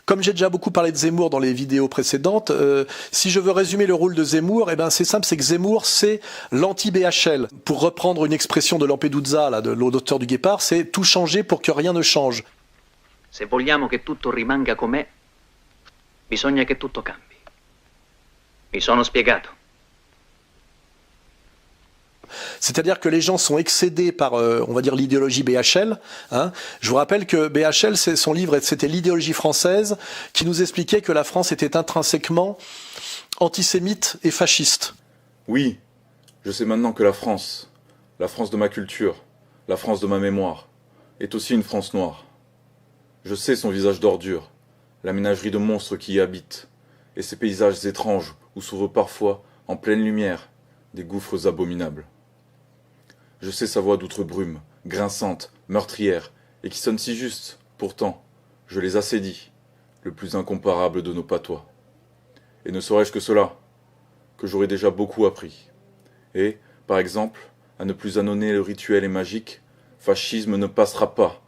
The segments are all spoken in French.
Comme j'ai déjà beaucoup parlé de Zemmour dans les vidéos précédentes, si je veux résumer le rôle de Zemmour, eh ben c'est simple, c'est que Zemmour, c'est l'anti-BHL. Pour reprendre une expression de Lampedusa, là, de l'auteur du Guépard, c'est tout changer pour que rien ne change. Se vogliamo che tutto rimanga com'è, bisogna che tutto cambi. Mi sono spiegato. C'est-à-dire que les gens sont excédés par, on va dire, l'idéologie BHL. Hein. Je vous rappelle que BHL, son livre, c'était l'idéologie française qui nous expliquait que la France était intrinsèquement antisémite et fasciste. Oui, je sais maintenant que la France de ma culture, la France de ma mémoire, est aussi une France noire. Je sais son visage d'ordure, la ménagerie de monstres qui y habitent, et ces paysages étranges où s'ouvrent parfois, en pleine lumière, des gouffres abominables. Je sais sa voix d'outre-brume, grinçante, meurtrière, et qui sonne si juste, pourtant, je les assédie, le plus incomparable de nos patois. Et ne saurais-je que cela, que j'aurais déjà beaucoup appris. Et, par exemple, à ne plus annoncer le rituel et magique, fascisme ne passera pas,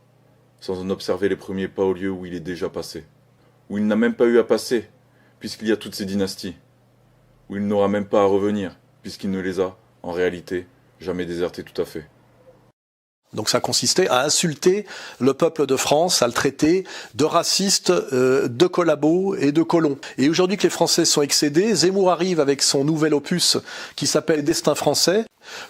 sans en observer les premiers pas au lieu où il est déjà passé. Où il n'a même pas eu à passer, puisqu'il y a toutes ces dynasties. Où il n'aura même pas à revenir, puisqu'il ne les a, en réalité, jamais déserté tout à fait. Donc ça consistait à insulter le peuple de France, à le traiter de raciste, de collabo et de colon. Et aujourd'hui que les Français sont excédés, Zemmour arrive avec son nouvel opus qui s'appelle Destin français,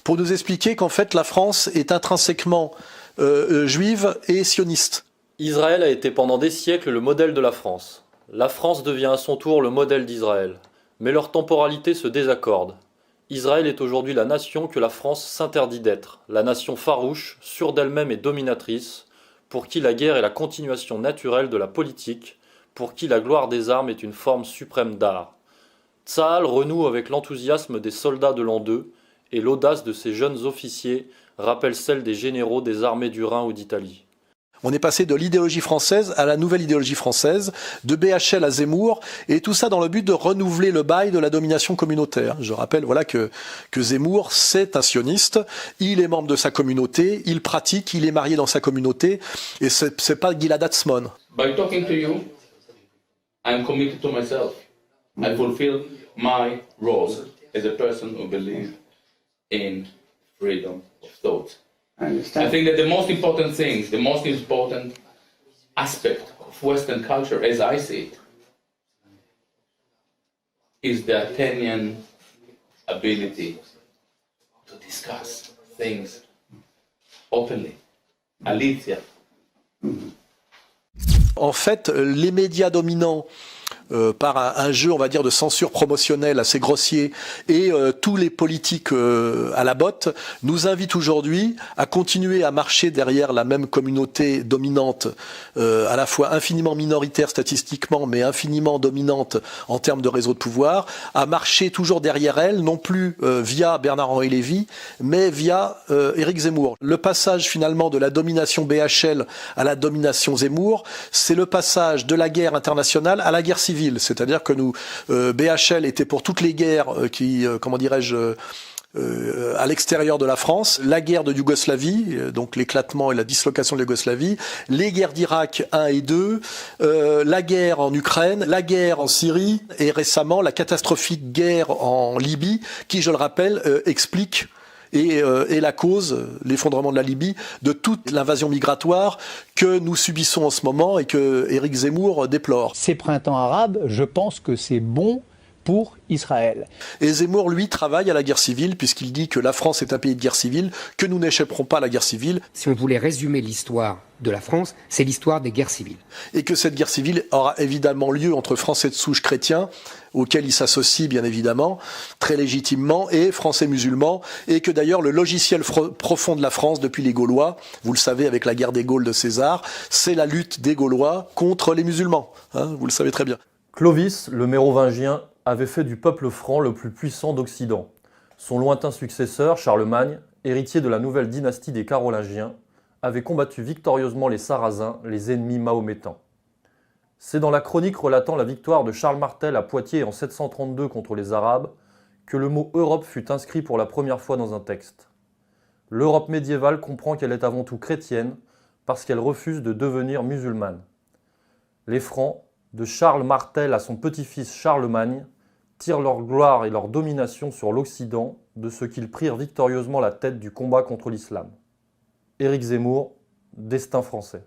pour nous expliquer qu'en fait la France est intrinsèquement juive et sioniste. Israël a été pendant des siècles le modèle de la France. La France devient à son tour le modèle d'Israël. Mais leur temporalité se désaccorde. Israël est aujourd'hui la nation que la France s'interdit d'être, la nation farouche, sûre d'elle-même et dominatrice, pour qui la guerre est la continuation naturelle de la politique, pour qui la gloire des armes est une forme suprême d'art. Tsahal renoue avec l'enthousiasme des soldats de l'an 2, et l'audace de ses jeunes officiers rappelle celle des généraux des armées du Rhin ou d'Italie. On est passé de l'idéologie française à la nouvelle idéologie française, de BHL à Zemmour, et tout ça dans le but de renouveler le bail de la domination communautaire. Je rappelle voilà que Zemmour, c'est un sioniste, il est membre de sa communauté, il pratique, il est marié dans sa communauté, et c'est pas Gilad Atzmon. By talking to you, I'm committed to myself. I fulfill my role as a person who believes in freedom of thought. I think that the most important thing, the most important aspect of Western culture, as I see it, is the Athenian ability to discuss things openly. Aletheia. En fait, les médias dominants, par un jeu, on va dire, de censure promotionnelle assez grossier, et tous les politiques à la botte, nous invitent aujourd'hui à continuer à marcher derrière la même communauté dominante, à la fois infiniment minoritaire statistiquement, mais infiniment dominante en termes de réseau de pouvoir, à marcher toujours derrière elle, non plus via Bernard-Henri Lévy, mais via Éric Zemmour. Le passage finalement de la domination BHL à la domination Zemmour, c'est le passage de la guerre internationale à la guerre civile. C'est-à-dire que nous, BHL était pour toutes les guerres qui, comment dirais-je, à l'extérieur de la France, la guerre de Yougoslavie, donc l'éclatement et la dislocation de la Yougoslavie, les guerres d'Irak 1 et 2, la guerre en Ukraine, la guerre en Syrie, et récemment la catastrophique guerre en Libye, qui, je le rappelle, explique et la cause, l'effondrement de la Libye, de toute l'invasion migratoire que nous subissons en ce moment et que Éric Zemmour déplore. Ces printemps arabes, je pense que c'est bon pour Israël. Et Zemmour, lui, travaille à la guerre civile, puisqu'il dit que la France est un pays de guerre civile, que nous n'échapperons pas à la guerre civile. Si on voulait résumer l'histoire de la France, c'est l'histoire des guerres civiles. Et que cette guerre civile aura évidemment lieu entre Français de souche chrétiens, auxquels il s'associe bien évidemment, très légitimement, et Français musulmans, et que d'ailleurs le logiciel profond de la France depuis les Gaulois, vous le savez avec la guerre des Gaules de César, c'est la lutte des Gaulois contre les musulmans, hein, vous le savez très bien. Clovis, le mérovingien, avait fait du peuple franc le plus puissant d'Occident. Son lointain successeur, Charlemagne, héritier de la nouvelle dynastie des Carolingiens, avait combattu victorieusement les Sarrasins, les ennemis mahométans. C'est dans la chronique relatant la victoire de Charles Martel à Poitiers en 732 contre les Arabes que le mot Europe fut inscrit pour la première fois dans un texte. L'Europe médiévale comprend qu'elle est avant tout chrétienne parce qu'elle refuse de devenir musulmane. Les Francs, de Charles Martel à son petit-fils Charlemagne, tirent leur gloire et leur domination sur l'Occident de ce qu'ils prirent victorieusement la tête du combat contre l'islam. Éric Zemmour, Destin français.